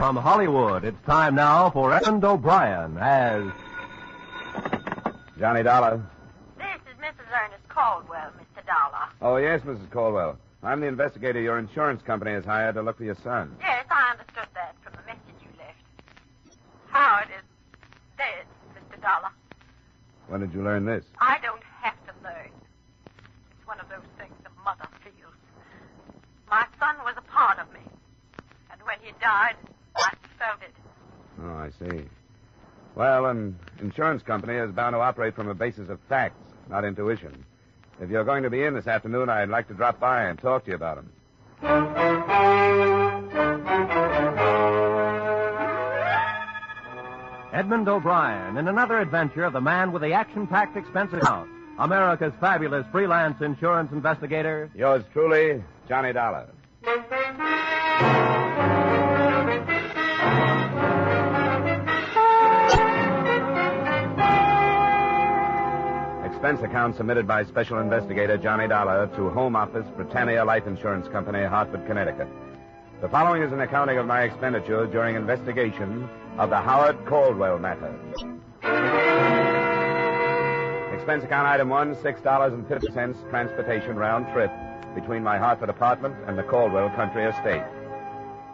From Hollywood, it's time now for Edmund O'Brien as... Johnny Dollar. This is Mrs. Ernest Caldwell, Mr. Dollar. Oh, yes, Mrs. Caldwell. I'm the investigator your insurance company has hired to look for your son. Yes, I understood that from the message you left. Howard is dead, Mr. Dollar. When did you learn this? I don't have to learn. It's one of those things a mother feels. My son was a part of me. And when he died, I felt it. Oh, I see. Well, an insurance company is bound to operate from a basis of facts, not intuition. If you're going to be in this afternoon, I'd like to drop by and talk to you about him. Edmund O'Brien in another adventure of the man with the action-packed expense account. America's fabulous freelance insurance investigator. Yours truly, Johnny Dollar. Expense account submitted by Special Investigator Johnny Dollar to Home Office, Britannia Life Insurance Company, Hartford, Connecticut. The following is an accounting of my expenditures during investigation of the Howard Caldwell matter. Expense account item 1, $6.50 transportation round trip between my Hartford apartment and the Caldwell country estate.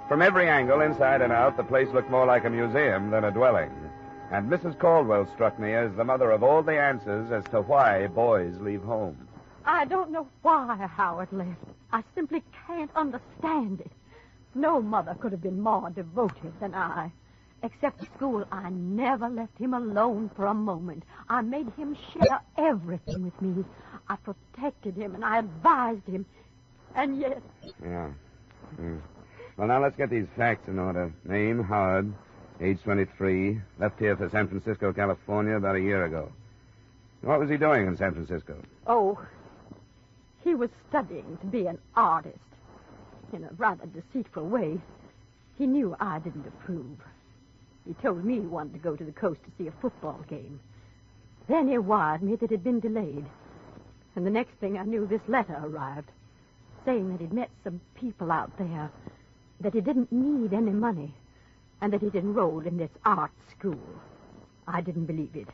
From every angle, inside and out, the place looked more like a museum than a dwelling. And Mrs. Caldwell struck me as the mother of all the answers as to why boys leave home. I don't know why Howard left. I simply can't understand it. No mother could have been more devoted than I. Except school, I never left him alone for a moment. I made him share everything with me. I protected him and I advised him. And yet... Yeah. Well, now let's get these facts in order. Name, Howard. Age 23. Left here for San Francisco, California about a year ago. What was he doing in San Francisco? Oh, he was studying to be an artist. In a rather deceitful way. He knew I didn't approve. He told me he wanted to go to the coast to see a football game. Then he wired me that it had been delayed. And the next thing I knew, this letter arrived, saying that he'd met some people out there, that he didn't need any money, and that he'd enrolled in this art school. I didn't believe it.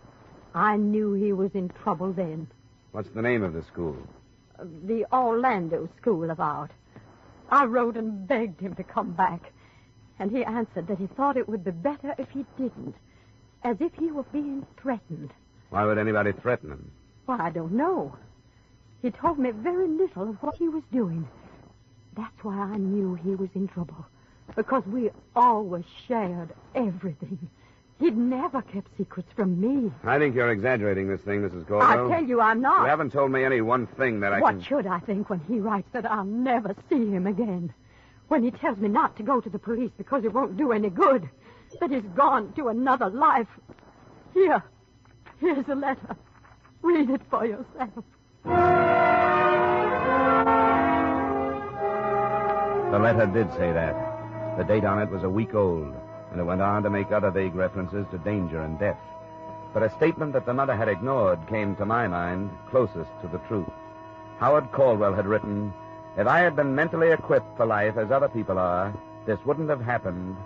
I knew he was in trouble then. What's the name of the school? The Orlando School of Art. I wrote and begged him to come back, and he answered that he thought it would be better if he didn't, as if he were being threatened. Why would anybody threaten him? Well, I don't know. He told me very little of what he was doing. That's why I knew he was in trouble, because we always shared everything. He'd never kept secrets from me. I think you're exaggerating this thing, Mrs. Caldwell. I tell you I'm not. You haven't told me any one thing that I What can... should I think when he writes that I'll never see him again? When he tells me not to go to the police because it won't do any good? That he's gone to another life? Here's a letter. Read it for yourself. The letter did say that. The date on it was a week old, and it went on to make other vague references to danger and death. But a statement that the mother had ignored came, to my mind, closest to the truth. Howard Caldwell had written, "If I had been mentally equipped for life as other people are, this wouldn't have happened,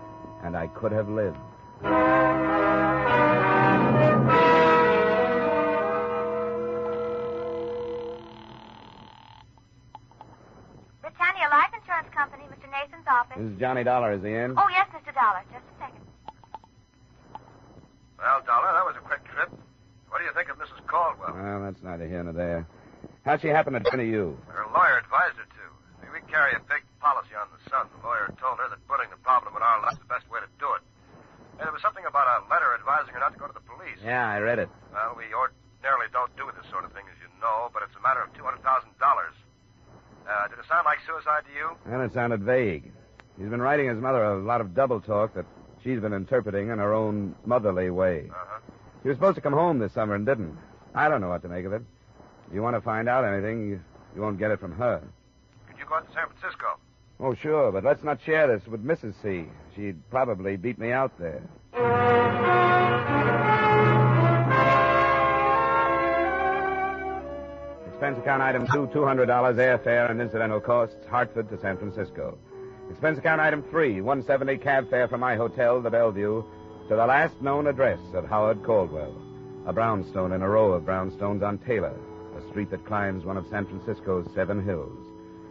and I could have lived." Britannia Life Insurance Company, Mr. Nathan's office. This is Johnny Dollar. Is he in? Oh, yes, Mr. Dollar. Just a second. Well, Dollar, that was a quick trip. What do you think of Mrs. Caldwell? Well, that's neither here nor there. How'd she happen to turn to you? Her lawyer advised her to. We carry a big policy on the son. The lawyer told her that putting the problem in our lap is the best way to do it. And there was something about a letter advising her not to go to the police. Yeah, I read it. Well, we ordinarily don't do this sort of thing, as you know, but it's a matter of $200,000. Did it sound like suicide to you? And it sounded vague. He's been writing his mother a lot of double talk that she's been interpreting in her own motherly way. Uh-huh. He was supposed to come home this summer and didn't. I don't know what to make of it. If you want to find out anything, you won't get it from her. Could you go out to San Francisco? Oh, sure, but let's not share this with Mrs. C. She'd probably beat me out there. Expense account item 2, $200 airfare and incidental costs, Hartford to San Francisco. Expense account item 3, $170 cab fare from my hotel, the Bellevue, to the last known address of Howard Caldwell, a brownstone in a row of brownstones on Taylor, a street that climbs one of San Francisco's 7 hills.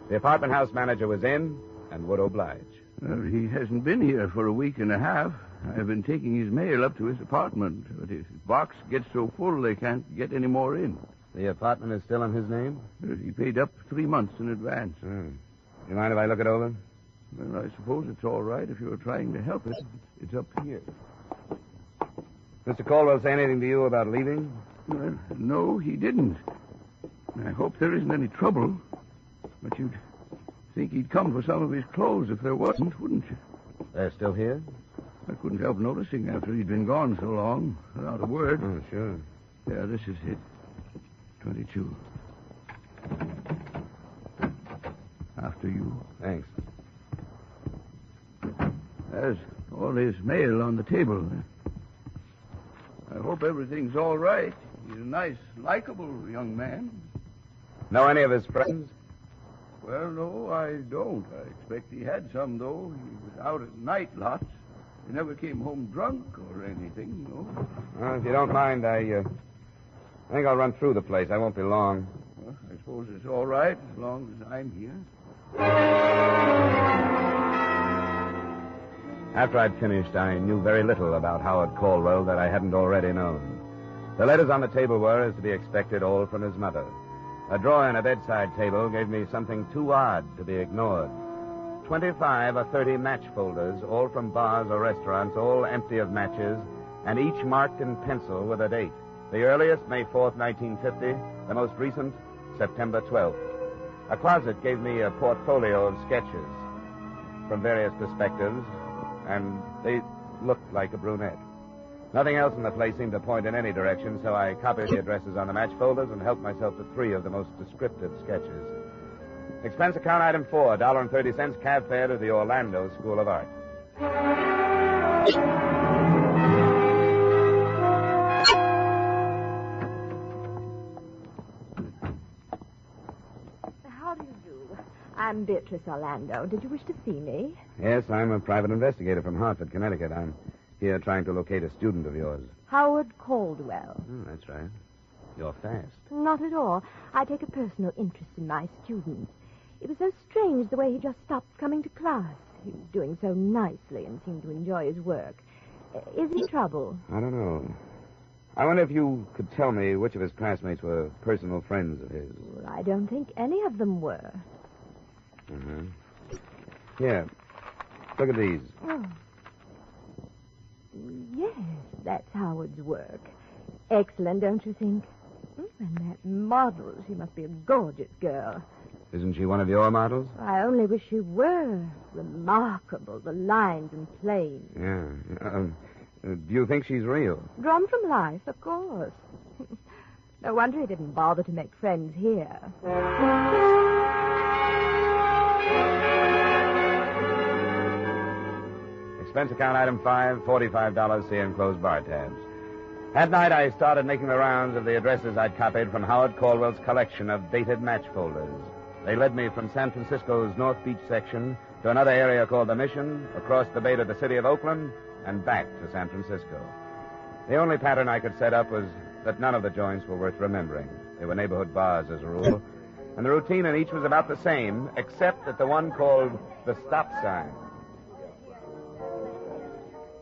The apartment house manager was in and would oblige. Well, he hasn't been here for a week and a half. I've been taking his mail up to his apartment, but his box gets so full they can't get any more in. The apartment is still in his name? He paid up 3 months in advance. You mind if I look it over? Well, I suppose it's all right if you're trying to help it. It's up here. Mr. Caldwell say anything to you about leaving? Well, no, he didn't. I hope there isn't any trouble. But you'd think he'd come for some of his clothes if there wasn't, wouldn't you? They're still here? I couldn't help noticing after he'd been gone so long, without a word. Oh, sure. Yeah, this is it. 22. After you. Thanks. There's all his mail on the table. I hope everything's all right. He's a nice, likable young man. Know any of his friends? Well, no, I don't. I expect he had some, though. He was out at night lots. He never came home drunk or anything, no. Well, if you don't mind, I think I'll run through the place. I won't be long. Well, I suppose it's all right as long as I'm here. After I'd finished, I knew very little about Howard Caldwell that I hadn't already known. The letters on the table were, as to be expected, all from his mother. A drawer in a bedside table gave me something too odd to be ignored. 25 or 30 match folders, all from bars or restaurants, all empty of matches, and each marked in pencil with a date. The earliest, May 4th, 1950. The most recent, September 12th. A closet gave me a portfolio of sketches from various perspectives, and they looked like a brunette. Nothing else in the place seemed to point in any direction, so I copied the addresses on the match folders and helped myself to 3 of the most descriptive sketches. Expense account item 4, $1.30 cab fare to the Orlando School of Art. How do you do? I'm Beatrice Orlando. Did you wish to see me? Yes, I'm a private investigator from Hartford, Connecticut. I'm here trying to locate a student of yours. Howard Caldwell. That's right. You're fast. Not at all. I take a personal interest in my students. It was so strange the way he just stopped coming to class. He was doing so nicely and seemed to enjoy his work. Is he in trouble? I don't know. I wonder if you could tell me which of his classmates were personal friends of his. Well, I don't think any of them were. Mm-hmm. Here. Look at these. Oh. Yes, that's Howard's work. Excellent, don't you think? And that model, she must be a gorgeous girl. Isn't she one of your models? I only wish she were. Remarkable, the lines and planes. Yeah. Do you think she's real? Drawn from life, of course. No wonder he didn't bother to make friends here. Expense account item 5, $45, see enclosed bar tabs. That night, I started making the rounds of the addresses I'd copied from Howard Caldwell's collection of dated match folders. They led me from San Francisco's North Beach section to another area called the Mission, across the bay to the city of Oakland, and back to San Francisco. The only pattern I could set up was that none of the joints were worth remembering. They were neighborhood bars, as a rule, and the routine in each was about the same, except at the one called the stop sign.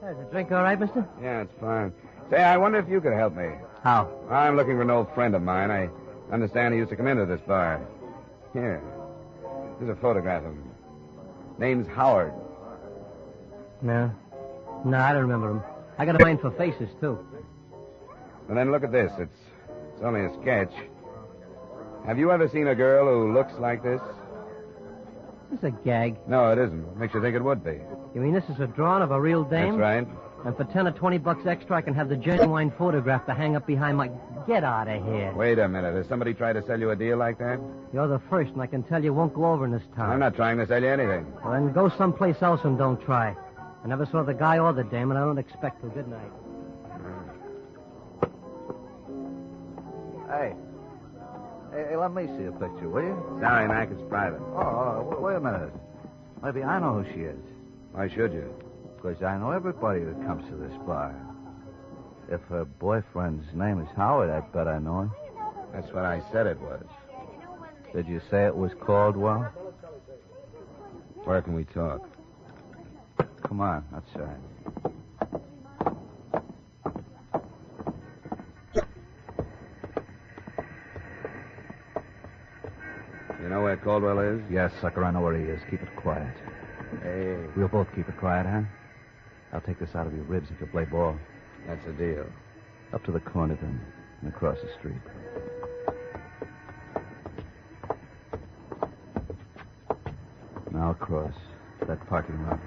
Is the drink all right, mister? Yeah, it's fine. Say, I wonder if you could help me. How? I'm looking for an old friend of mine. I understand he used to come into this bar. Here. Here's a photograph of him. Name's Howard. No, I don't remember him. I got a mind for faces, too. And then look at this. It's only a sketch. Have you ever seen a girl who looks like this? This is a gag. No, it isn't. Makes you think it would be. You mean this is a drawing of a real dame? That's right. And for 10 or 20 bucks extra, I can have the genuine photograph to hang up behind my... Get out of here. Wait a minute. Has somebody tried to sell you a deal like that? You're the first, and I can tell you won't go over in this town. I'm not trying to sell you anything. Well, then go someplace else and don't try. I never saw the guy or the dame, and I don't expect to. Good night. Hey, let me see a picture, will you? Sorry, Mac. It's private. Oh, wait a minute. Maybe I know who she is. Why should you? Because I know everybody that comes to this bar. If her boyfriend's name is Howard, I bet I know him. That's what I said it was. Did you say it was Caldwell? Where can we talk? Come on, outside. You know where Caldwell is? Yes, sucker, I know where he is. Keep it quiet. Hey. We'll both keep it quiet, huh? I'll take this out of your ribs if you play ball. That's a deal. Up to the corner, then, and across the street. Now across that parking lot.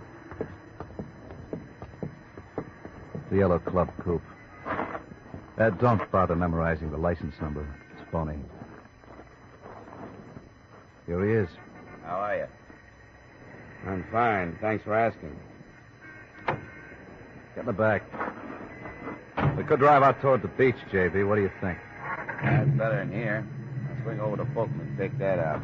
The yellow club coupe. Don't bother memorizing the license number. It's phony. Here he is. How are you? I'm fine. Thanks for asking. Get in the back. We could drive out toward the beach, J.B. What do you think? That's better than here. I'll swing over to Fulton and take that out.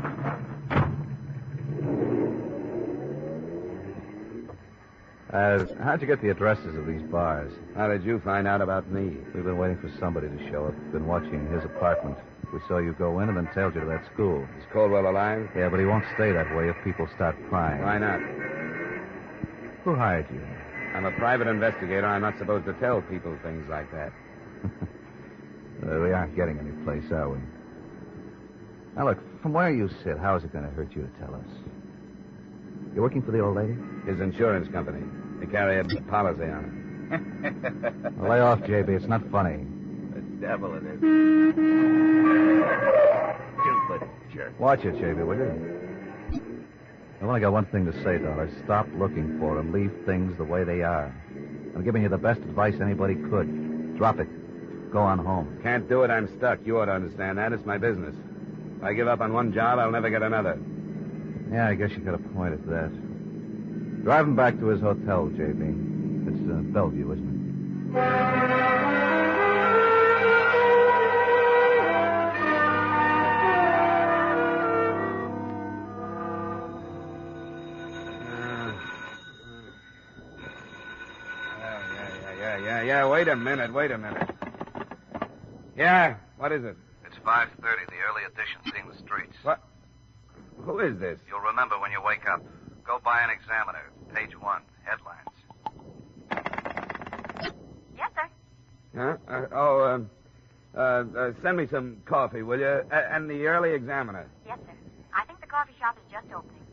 How'd you get the addresses of these bars? How did you find out about me? We've been waiting for somebody to show up. Been watching his apartment. We saw you go in and then tailed you to that school. Is Caldwell alive? Yeah, but he won't stay that way if people start prying. Why not? Who hired you? I'm a private investigator. I'm not supposed to tell people things like that. We aren't getting any place, are we? Now, look, from where you sit, how is it going to hurt you to tell us? You're working for the old lady? His insurance company. They carry a policy on it. Well, lay off, J.B. It's not funny. The devil it is. Stupid jerk. Watch it, J.B., will you? I've only got one thing to say, Dollar. Stop looking for them. Leave things the way they are. I'm giving you the best advice anybody could. Drop it. Go on home. Can't do it. I'm stuck. You ought to understand that. It's my business. If I give up on one job, I'll never get another. Yeah, I guess you got a point at that. Drive him back to his hotel, J.B. It's Bellevue, isn't it? Yeah, wait a minute. Yeah, what is it? It's 5:30. The early edition seeing the streets. What? Who is this? You'll remember when you wake up. Go buy an Examiner. Page 1. Headlines. Yes, sir. Huh? Send me some coffee, will you? And the early Examiner. Yes, sir. I think the coffee shop is just opening.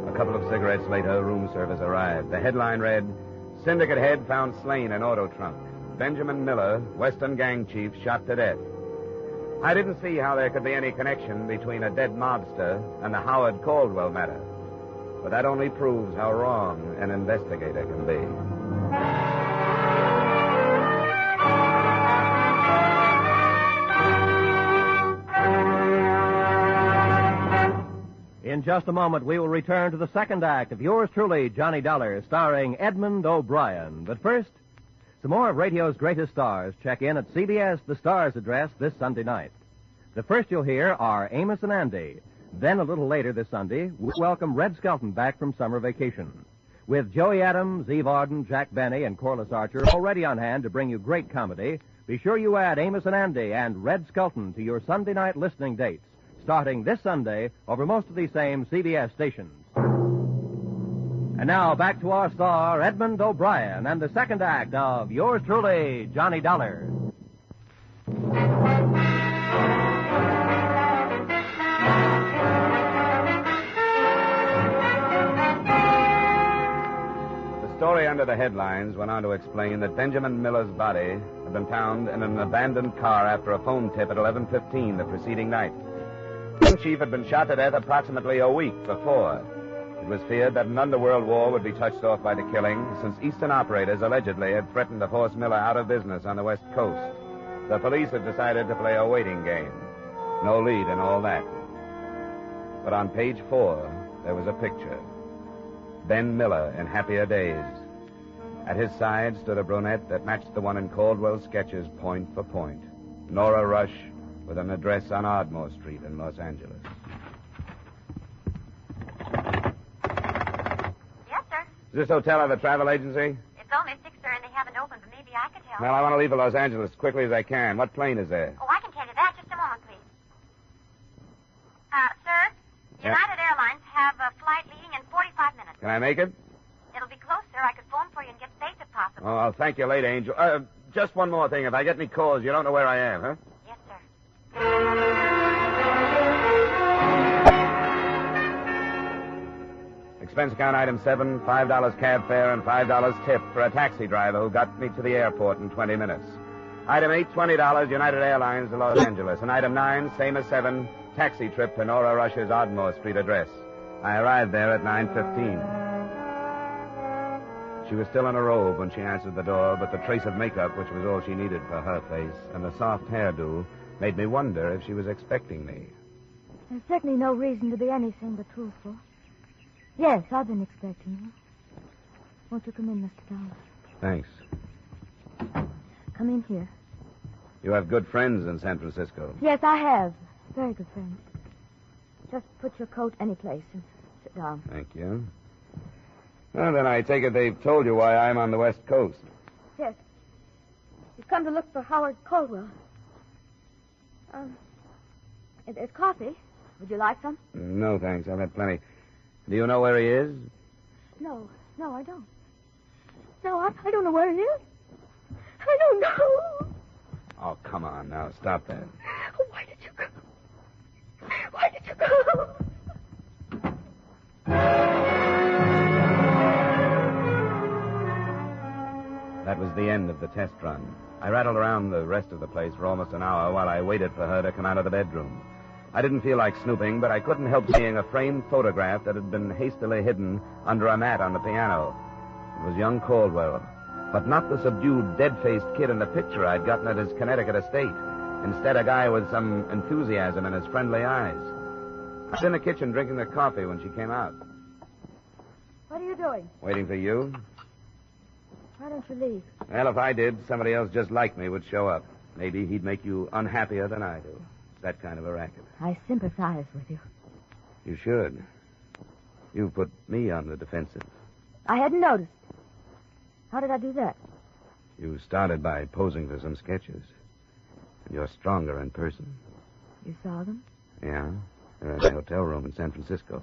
A couple of cigarettes later, room service arrived. The headline read, Syndicate head found slain in auto trunk. Benjamin Miller, Western gang chief, shot to death. I didn't see how there could be any connection between a dead mobster and the Howard Caldwell matter. But that only proves how wrong an investigator can be. In just a moment, we will return to the second act of yours truly, Johnny Dollar, starring Edmund O'Brien. But first, some more of radio's greatest stars check in at CBS, the Stars address, this Sunday night. The first you'll hear are Amos and Andy. Then, a little later this Sunday, we welcome Red Skelton back from summer vacation. With Joey Adams, Eve Arden, Jack Benny, and Corliss Archer already on hand to bring you great comedy, be sure you add Amos and Andy and Red Skelton to your Sunday night listening dates, starting this Sunday over most of these same CBS stations. And now, back to our star, Edmund O'Brien, and the second act of yours truly, Johnny Dollar. The story under the headlines went on to explain that Benjamin Miller's body had been found in an abandoned car after a phone tip at 11:15 the preceding night. The chief had been shot to death approximately a week before. It was feared that an underworld war would be touched off by the killing, since Eastern operators allegedly had threatened to force Miller out of business on the West Coast. The police had decided to play a waiting game. No lead in all that. But on page 4, there was a picture. Ben Miller in happier days. At his side stood a brunette that matched the one in Caldwell's sketches point for point. Nora Rush, with an address on Ardmore Street in Los Angeles. Does this hotel have a travel agency? It's only 6, sir, and they haven't opened, but maybe I could help. Well, I want to leave for Los Angeles as quickly as I can. What plane is there? Oh, I can tell you that. Just a moment, please. Sir, United Airlines have a flight leaving in 45 minutes. Can I make it? It'll be close, sir. I could phone for you and get space if possible. Oh, I'll thank you later, Angel. Just one more thing. If I get any calls, you don't know where I am, huh? Yes, sir. Expense account item 7, $5 cab fare and $5 tip for a taxi driver who got me to the airport in 20 minutes. Item 8, $20, United Airlines to Los Angeles. And item 9, same as 7, taxi trip to Nora Rush's Ardmore Street address. I arrived there at 9:15. She was still in a robe when she answered the door, but the trace of makeup, which was all she needed for her face, and the soft hairdo, made me wonder if she was expecting me. There's certainly no reason to be anything but truthful. Yes, I've been expecting you. Won't you come in, Mr. Dollar? Thanks. Come in here. You have good friends in San Francisco. Yes, I have. Very good friends. Just put your coat any place and sit down. Thank you. Well, then I take it they've told you why I'm on the West Coast. Yes. You've come to look for Howard Caldwell. There's coffee. Would you like some? No, thanks. I've had plenty. Do you know where he is? No, I don't. No, I don't know where he is. I don't know. Oh, come on now. Stop that. Why did you go? Why did you go? That was the end of the test run. I rattled around the rest of the place for almost an hour while I waited for her to come out of the bedroom. I didn't feel like snooping, but I couldn't help seeing a framed photograph that had been hastily hidden under a mat on the piano. It was young Caldwell, but not the subdued, dead-faced kid in the picture I'd gotten at his Connecticut estate. Instead, a guy with some enthusiasm in his friendly eyes. I was in the kitchen drinking the coffee when she came out. What are you doing? Waiting for you? Why don't you leave? Well, if I did, somebody else just like me would show up. Maybe he'd make you unhappier than I do. It's that kind of a racket. I sympathize with you. You should. You put me on the defensive. I hadn't noticed. How did I do that? You started by posing for some sketches. And you're stronger in person. You saw them? Yeah. They're in the hotel room in San Francisco.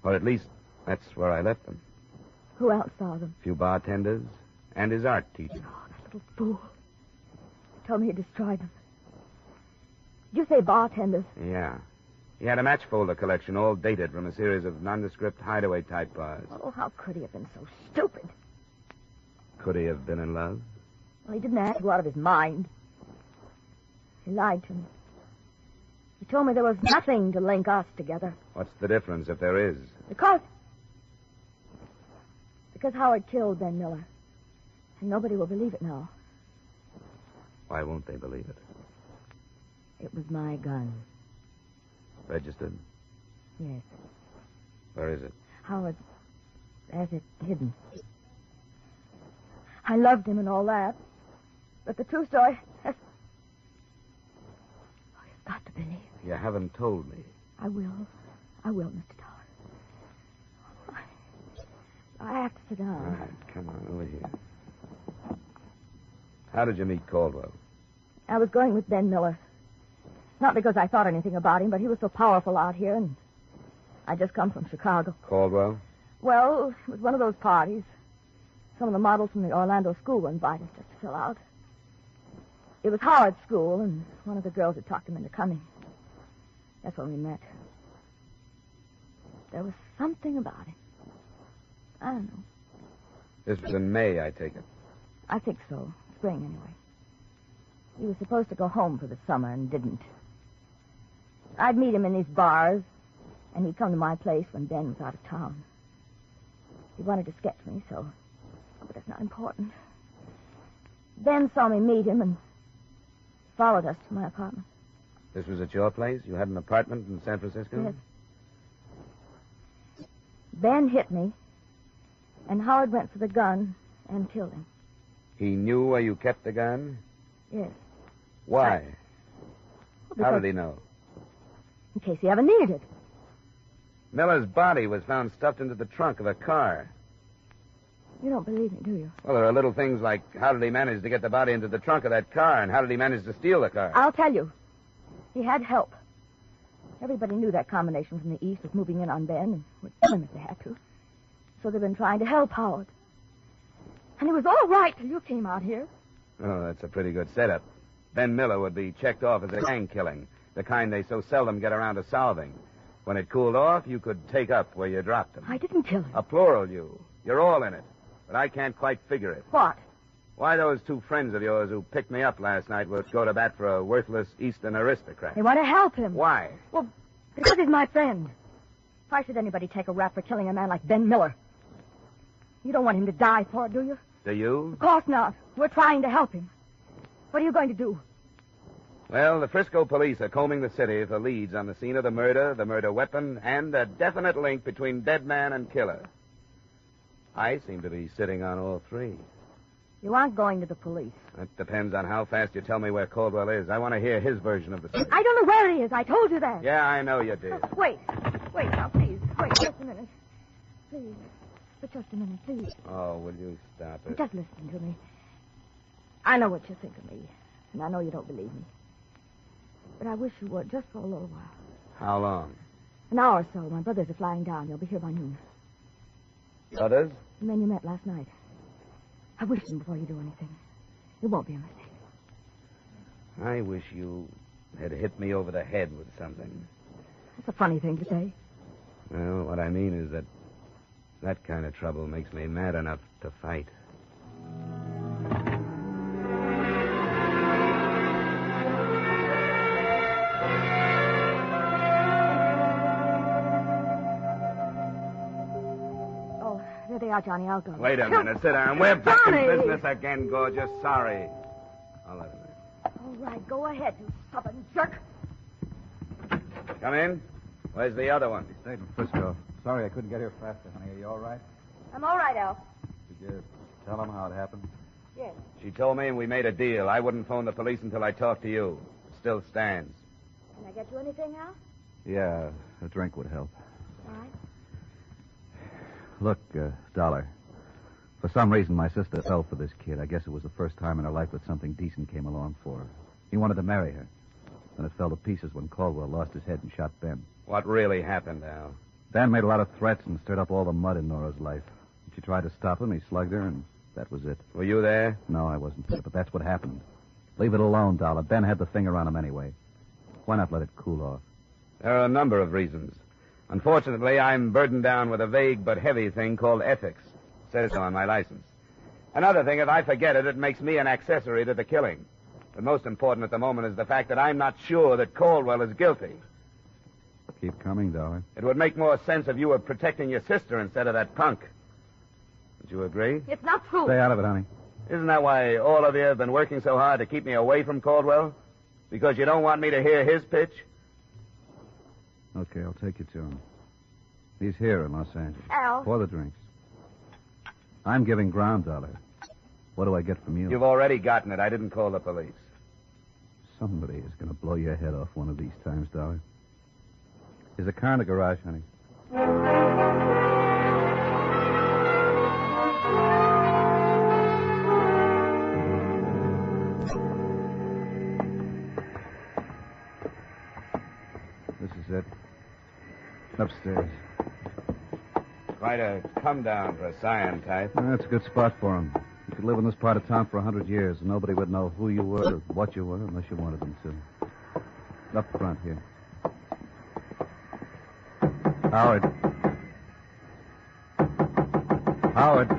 Or at least, that's where I left them. Who else saw them? A few bartenders and his art teacher. Oh, that little fool. He told me he destroyed them. Did you say bartenders? Yeah. He had a match folder collection all dated from a series of nondescript hideaway-type bars. Oh, how could he have been so stupid? Could he have been in love? Well, he didn't act out of his mind. He lied to me. He told me there was nothing to link us together. What's the difference if there is? Because Howard killed Ben Miller. And nobody will believe it now. Why won't they believe it? It was my gun. Registered? Yes. Where is it? Howard has it hidden. I loved him and all that. But the true story has... Oh, you've got to believe. You haven't told me. I will, Mr. Dollar. I have to sit down. All right, come on, over here. How did you meet Caldwell? I was going with Ben Miller. Not because I thought anything about him, but he was so powerful out here, and I just come from Chicago. Caldwell? Well, it was one of those parties. Some of the models from the Orlando school were invited just to fill out. It was Howard's school, and one of the girls had talked him into coming. That's when we met. There was something about him. I don't know. This was in May, I take it. I think so. Spring, anyway. He was supposed to go home for the summer and didn't. I'd meet him in these bars, and he'd come to my place when Ben was out of town. He wanted to sketch me, so... But that's not important. Ben saw me meet him and followed us to my apartment. This was at your place? You had an apartment in San Francisco? Yes. Ben hit me, and Howard went for the gun and killed him. He knew where you kept the gun? Yes. Why? Well, How did he know? In case he ever needed it. Miller's body was found stuffed into the trunk of a car. You don't believe me, do you? Well, there are little things like how did he manage to get the body into the trunk of that car, and how did he manage to steal the car? I'll tell you. He had help. Everybody knew that combination from the east was moving in on Ben and would kill him if they had to. So they've been trying to help Howard. And he was all right till you came out here. Oh, that's a pretty good setup. Ben Miller would be checked off as a gang killing, the kind they so seldom get around to solving. When it cooled off, you could take up where you dropped him. I didn't kill him. A plural you. You're all in it. But I can't quite figure it. What? Why those two friends of yours who picked me up last night would go to bat for a worthless Eastern aristocrat. They want to help him. Why? Well, because he's my friend. Why should anybody take a rap for killing a man like Ben Miller? You don't want him to die for it, do you? Do you? Of course not. We're trying to help him. What are you going to do? Well, the Frisco police are combing the city for leads on the scene of the murder weapon, and a definite link between dead man and killer. I seem to be sitting on all three. You aren't going to the police. That depends on how fast you tell me where Caldwell is. I want to hear his version of the story. I don't know where he is. I told you that. Yeah, I know you did. Wait now, please. Wait just a minute. Please. But just a minute, please. Oh, will you stop it? Just listen to me. I know what you think of me, and I know you don't believe me. But I wish you would, just for a little while. How long? An hour or so. My brothers are flying down. They'll be here by noon. Others? The men you met last night. I wish them before you do anything. It won't be a mistake. I wish you had hit me over the head with something. That's a funny thing to say. Well, what I mean is that kind of trouble makes me mad enough to fight. Oh, there they are, Johnny. I'll go. Wait a minute. Sit down. We're back in Johnny! business again, gorgeous. Sorry. I'll let him in. All right, go ahead, you stubborn jerk. Come in. Where's the other one? He stayed in Frisco. Sorry I couldn't get here faster, honey. Are you all right? I'm all right, Al. Did you tell him how it happened? Yes. She told me and we made a deal. I wouldn't phone the police until I talked to you. It still stands. Can I get you anything, Al? Yeah, a drink would help. All right. Look, Dollar. For some reason, my sister fell for this kid. I guess it was the first time in her life that something decent came along for her. He wanted to marry her. Then it fell to pieces when Caldwell lost his head and shot Ben. What really happened, Al? Ben made a lot of threats and stirred up all the mud in Nora's life. She tried to stop him. He slugged her, and that was it. Were you there? No, I wasn't there, but that's what happened. Leave it alone, Dollar. Ben had the finger on him anyway. Why not let it cool off? There are a number of reasons. Unfortunately, I'm burdened down with a vague but heavy thing called ethics. It says so on my license. Another thing, if I forget it, it makes me an accessory to the killing. But most important at the moment is the fact that I'm not sure that Caldwell is guilty. Keep coming, Dollar. It would make more sense if you were protecting your sister instead of that punk. Would you agree? It's not true. Stay out of it, honey. Isn't that why all of you have been working so hard to keep me away from Caldwell? Because you don't want me to hear his pitch? Okay, I'll take you to him. He's here in Los Angeles. Al. For the drinks. I'm giving ground, Dollar. What do I get from you? You've already gotten it. I didn't call the police. Somebody is going to blow your head off one of these times, Dollar. There's a car in the garage, honey. This is it. Upstairs. Quite a come down for a scion type. That's a good spot for him. You could live in this part of town for 100 years, and nobody would know who you were or what you were unless you wanted them to. Up front here. Howard. Howard.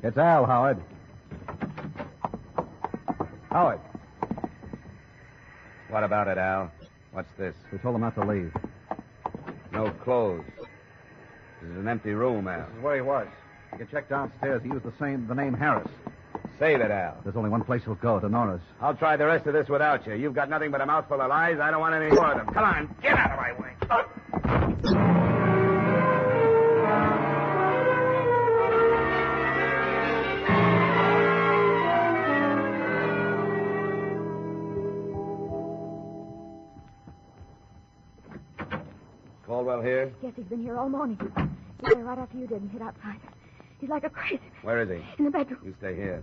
It's Al, Howard. Howard. What about it, Al? What's this? We told him not to leave. No clothes. This is an empty room, Al. This is where he was. You can check downstairs. He used the name Harris. Say that, Al. There's only one place he'll go, to Nora's. I'll try the rest of this without you. You've got nothing but a mouthful of lies. I don't want any more of them. Come on, get out of my way. Caldwell here? Yes, he's been here all morning. He came right after you did and hid outside. He's like a crazy. Where is he? In the bedroom. You stay here.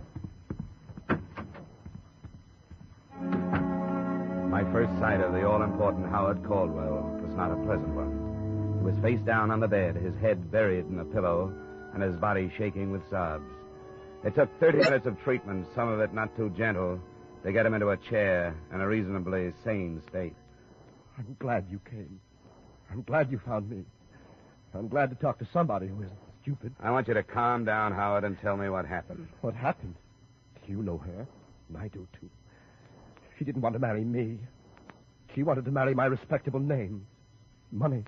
My first sight of the all-important Howard Caldwell was not a pleasant one. He was face down on the bed, his head buried in a pillow, and his body shaking with sobs. It took 30 minutes of treatment, some of it not too gentle, to get him into a chair in a reasonably sane state. I'm glad you came. I'm glad you found me. I'm glad to talk to somebody who isn't stupid. I want you to calm down, Howard, and tell me what happened. What happened? You know her, and I do, too. She didn't want to marry me. She wanted to marry my respectable name. Money.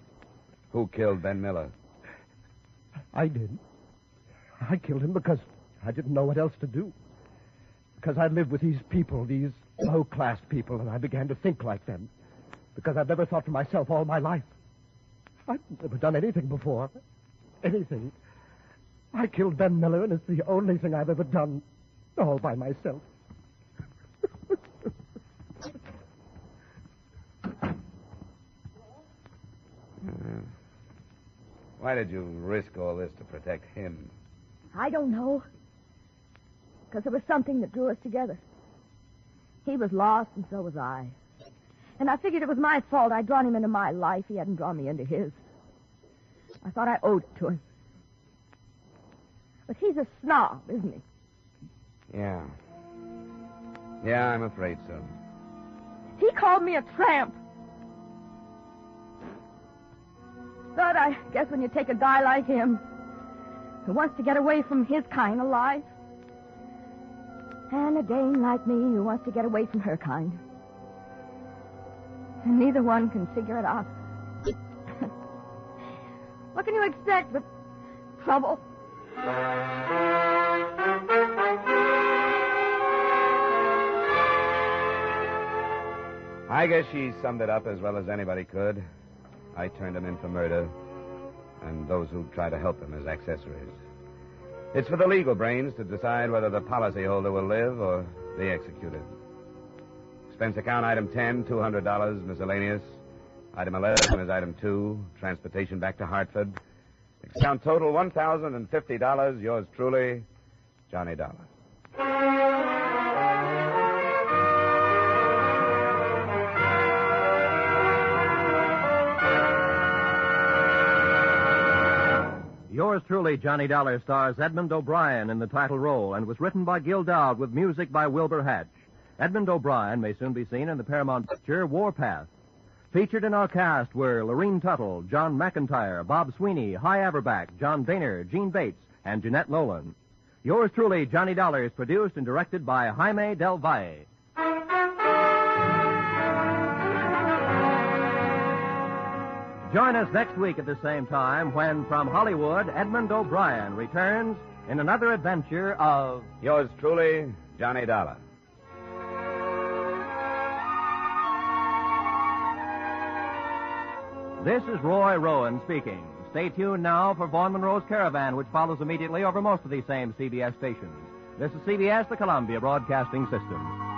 Who killed Ben Miller? I did. I killed him because I didn't know what else to do. Because I lived with these people, these low-class people, and I began to think like them. Because I've never thought for myself all my life. I've never done anything before. Anything. I killed Ben Miller, and it's the only thing I've ever done all by myself. Why did you risk all this to protect him? I don't know. Because there was something that drew us together. He was lost, and so was I. And I figured it was my fault. I'd drawn him into my life. He hadn't drawn me into his. I thought I owed it to him. But he's a snob, isn't he? Yeah. Yeah, I'm afraid so. He called me a tramp. But I guess when you take a guy like him, who wants to get away from his kind of life, and a dame like me who wants to get away from her kind, and neither one can figure it out. What can you expect but trouble? I guess she summed it up as well as anybody could. I turned him in for murder, and those who try to help him as accessories. It's for the legal brains to decide whether the policyholder will live or be executed. Expense account item 10, $200, miscellaneous. Item 11 is item 2, transportation back to Hartford. Account total $1,050. Yours truly, Johnny Dollar. Yours truly, Johnny Dollar, stars Edmund O'Brien in the title role and was written by Gil Dowd with music by Wilbur Hatch. Edmund O'Brien may soon be seen in the Paramount picture Warpath. Featured in our cast were Lorene Tuttle, John McIntyre, Bob Sweeney, Hy Averback, John Boehner, Gene Bates, and Jeanette Nolan. Yours truly, Johnny Dollar, is produced and directed by Jaime Del Valle. Join us next week at the same time when, from Hollywood, Edmund O'Brien returns in another adventure of... Yours truly, Johnny Dollar. This is Roy Rowan speaking. Stay tuned now for Vaughn Monroe's Caravan, which follows immediately over most of these same CBS stations. This is CBS, the Columbia Broadcasting System.